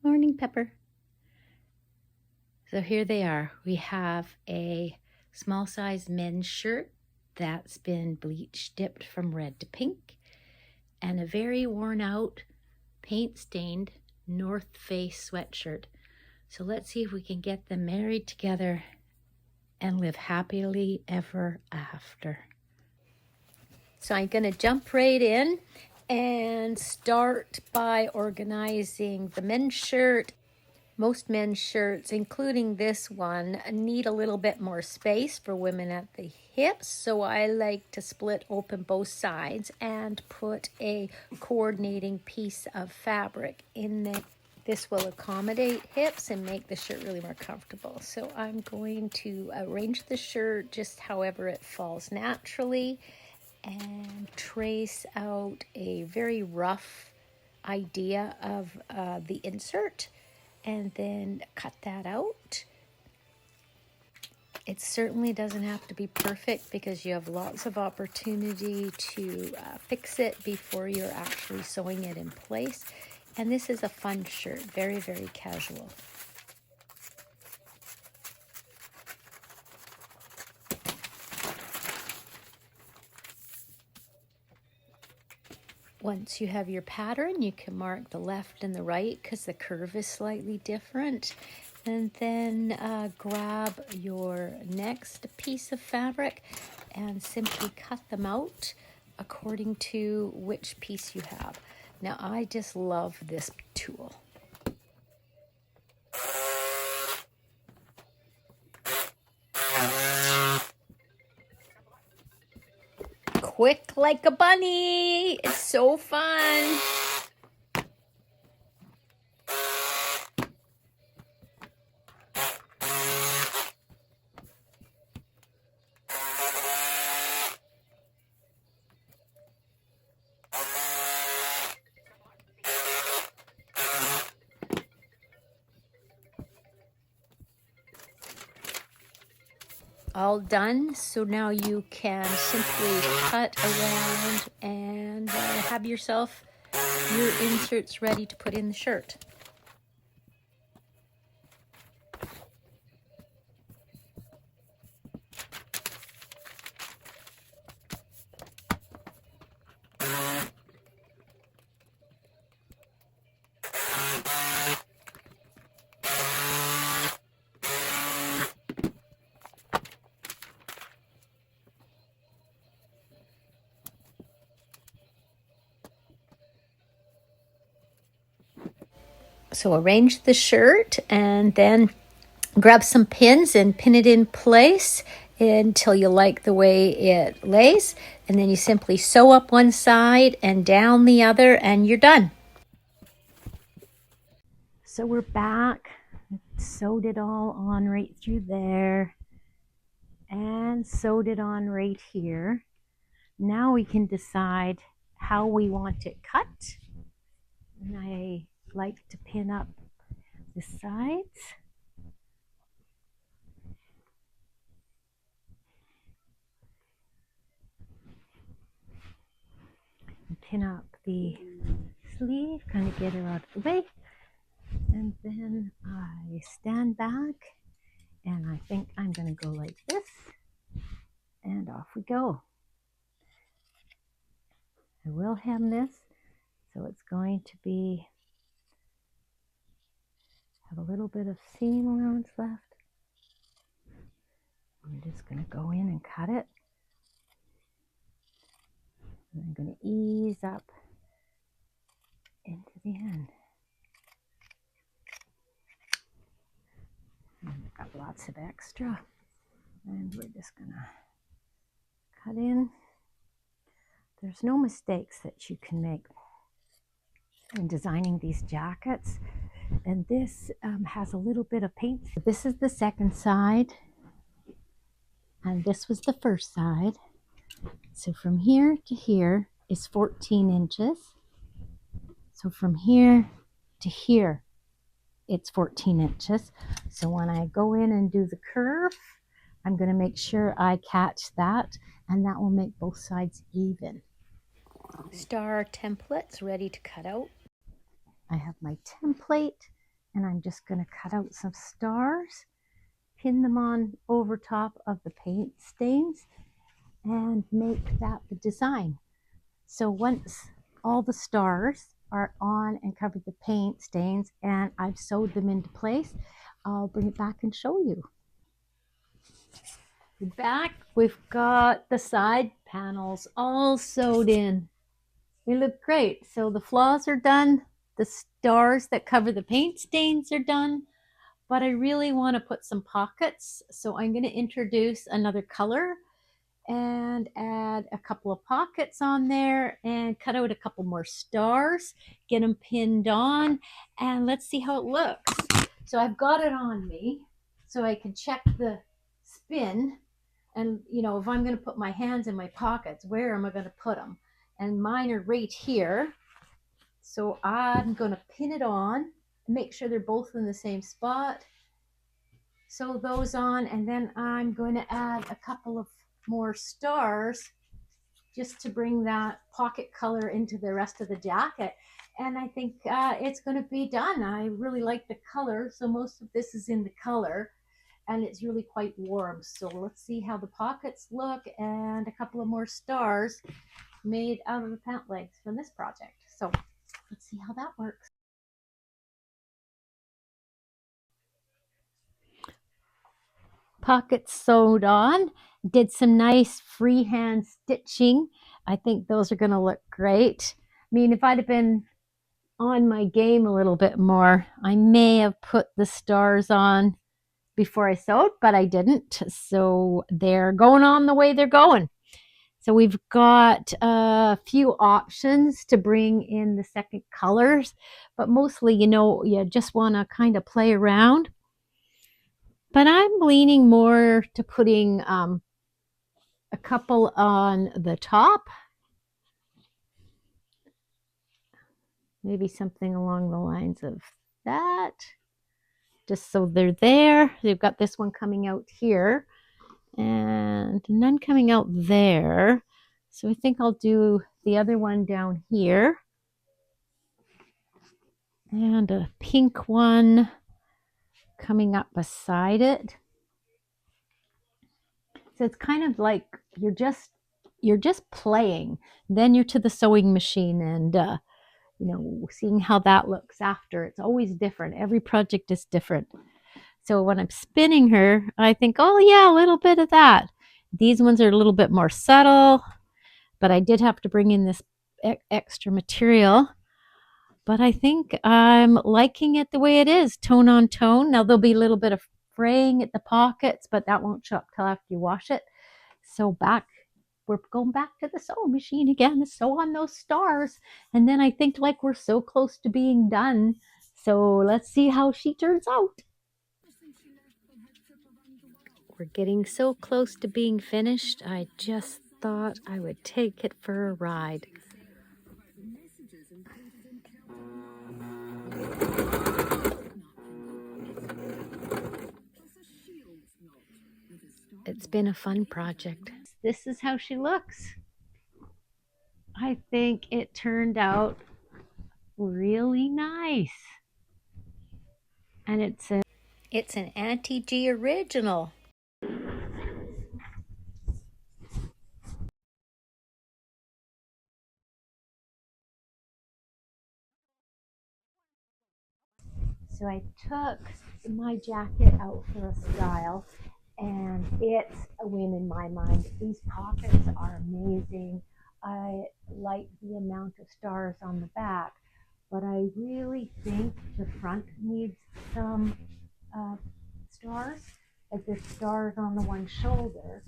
Morning, Pepper. So here they are. We have a small size men's shirt that's been bleach dipped from red to pink, and a very worn out, paint stained North Face sweatshirt. So let's see if we can get them married together and live happily ever after. So I'm gonna jump right in and start by organizing the men's shirt. Most men's shirts, including this one, need a little bit more space for women at the hips. So I like to split open both sides and put a coordinating piece of fabric in there. This will accommodate hips and make the shirt really more comfortable. So I'm going to arrange the shirt just however it falls naturally and trace out a very rough idea of the insert, and then cut that out. It certainly doesn't have to be perfect because you have lots of opportunity to fix it before you're actually sewing it in place. And this is a fun shirt, very, very casual. Once you have your pattern, you can mark the left and the right because the curve is slightly different. And then grab your next piece of fabric and simply cut them out according to which piece you have. Now, I just love this tool. Quick like a bunny. It's so fun. All done. So now you can simply cut around and have yourself your inserts ready to put in the shirt. So arrange the shirt and then grab some pins and pin it in place until you like the way it lays. And then you simply sew up one side and down the other and you're done. So we're back. Sewed it all on right through there and sewed it on right here. Now we can decide how we want it cut. And I like to pin up the sides. And pin up the sleeve, kind of get her out of the way. And then I stand back and I think I'm going to go like this. And off we go. I will hem this, so it's going to be have a little bit of seam allowance left. I'm just going to go in and cut it. And I'm going to ease up into the end. And I've got lots of extra, and we're just going to cut in. There's no mistakes that you can make in designing these jackets. And this has a little bit of paint. This is the second side, and this was the first side. So from here to here is 14 inches. So from here to here, it's 14 inches. So when I go in and do the curve, I'm going to make sure I catch that, and that will make both sides even. Star templates ready to cut out. I have my template And I'm just going to cut out some stars, pin them on over top of the paint stains, and make that the design. So once all the stars are on and covered the paint stains and I've sewed them into place, I'll bring it back and show you. Back, we've got the side panels all sewed in. They look great. So the flaws are done. The stars that cover the paint stains are done. But I really want to put some pockets. So I'm going to introduce another color and add a couple of pockets on there and cut out a couple more stars, get them pinned on, and let's see how it looks. So I've got it on me so I can check the spin. And, you know, if I'm going to put my hands in my pockets, where am I going to put them? And mine are right here. So I'm going to pin it on, make sure they're both in the same spot. Sew those on, and then I'm going to add a couple of more stars just to bring that pocket color into the rest of the jacket. And I think it's going to be done. I really like the color. So most of this is in the color. And it's really quite warm. So let's see how the pockets look, and a couple of more stars made out of the pant legs from this project. So let's see how that works. Pockets sewed on, did some nice freehand stitching. I think those are going to look great. I mean, if I'd have been on my game a little bit more, I may have put the stars on before I sewed, but I didn't. So they're going on the way they're going. So we've got a few options to bring in the second colors, but mostly, you know, you just want to kind of play around. But I'm leaning more to putting a couple on the top, maybe something along the lines of that, just so they're there. They've got this one coming out here and none coming out there. So I think I'll do the other one down here and a pink one coming up beside it. So it's kind of like you're just playing. Then you're to the sewing machine and you know, seeing how that looks after. It's always different. Every project is different. So when I'm spinning her, I think, oh yeah, a little bit of that. These ones are a little bit more subtle, but I did have to bring in this extra material. But I think I'm liking it the way it is, tone on tone. Now there'll be a little bit of fraying at the pockets, but that won't show up till after you wash it. So we're going back to the sewing machine again, sew on those stars. And then I think like we're so close to being done. So let's see how she turns out. We're getting so close to being finished. I just thought I would take it for a ride. It's been a fun project. This is how she looks. I think it turned out really nice. And it's an Auntie G original. So I took my jacket out for a style, and it's a win in my mind. These pockets are amazing. I like the amount of stars on the back, but I really think the front needs some stars. Like there's stars on the one shoulder.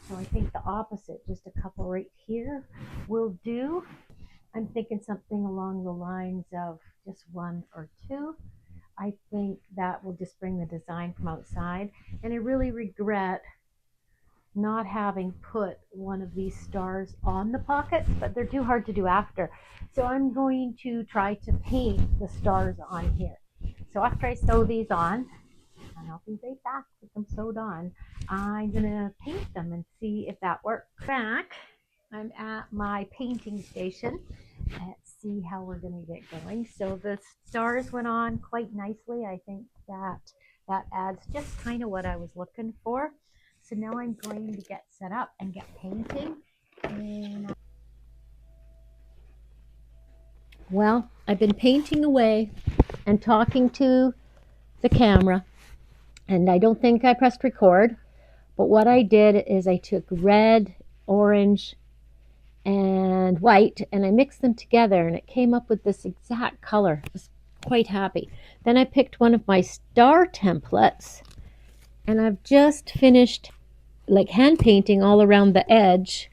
So I think the opposite, just a couple right here, will do. I'm thinking something along the lines of just one or two. I think that will just bring the design from outside. And I really regret not having put one of these stars on the pockets, but they're too hard to do after. So I'm going to try to paint the stars on here. So after I sew these on, and I'll be right back with them sewed on, I'm gonna paint them and see if that works. Back, I'm at my painting station. It's see how we're going to get going. So the stars went on quite nicely. I think that adds just kind of what I was looking for. So now I'm going to get set up and get painting. And well, I've been painting away and talking to the camera, and I don't think I pressed record, but what I did is I took red, orange, and white, and I mixed them together, and it came up with this exact color. I was quite happy. Then I picked one of my star templates, and I've just finished like hand painting all around the edge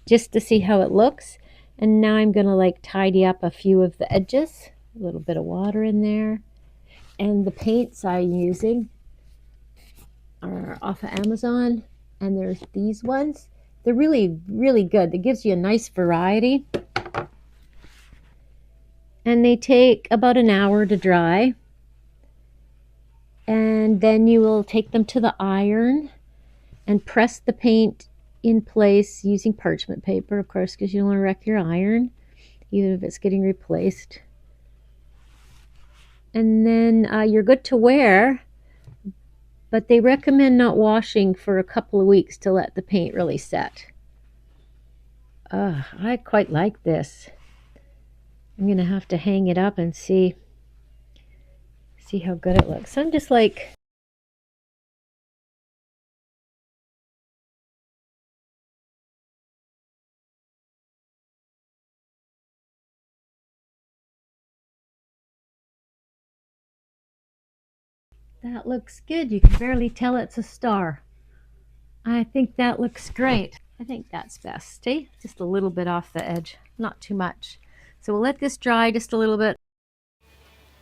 just to see how it looks. And now I'm gonna like tidy up a few of the edges, a little bit of water in there. And the paints I'm using are off of Amazon, and there's these ones. They're really, really good. It gives you a nice variety. And they take about an hour to dry. And then you will take them to the iron and press the paint in place using parchment paper, of course, because you don't want to wreck your iron, even if it's getting replaced. And then you're good to wear, but they recommend not washing for a couple of weeks to let the paint really set. I quite like this. I'm going to have to hang it up and see how good it looks. I'm just like, that looks good. You can barely tell it's a star. I think that looks great. I think that's best. See? Just a little bit off the edge, not too much. So we'll let this dry just a little bit.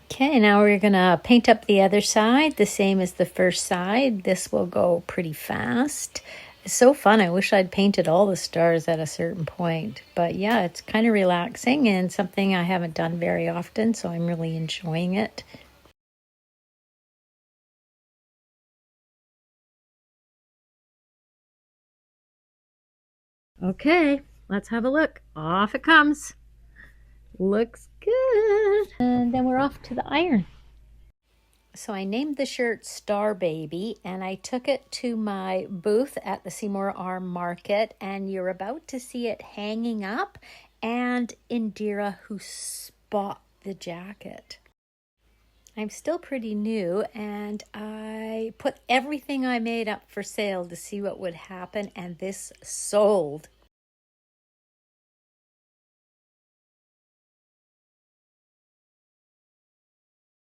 Okay, now we're gonna paint up the other side, the same as the first side. This will go pretty fast. It's so fun. I wish I'd painted all the stars at a certain point. But yeah, it's kind of relaxing and something I haven't done very often, so I'm really enjoying it. Okay, let's have a look. Off it comes. Looks good. And then we're off to the iron. So I named the shirt Star Baby, and I took it to my booth at the Seymour Arm Market, and you're about to see it hanging up, and Indira who bought the jacket. I'm still pretty new, and I put everything I made up for sale to see what would happen, and this sold.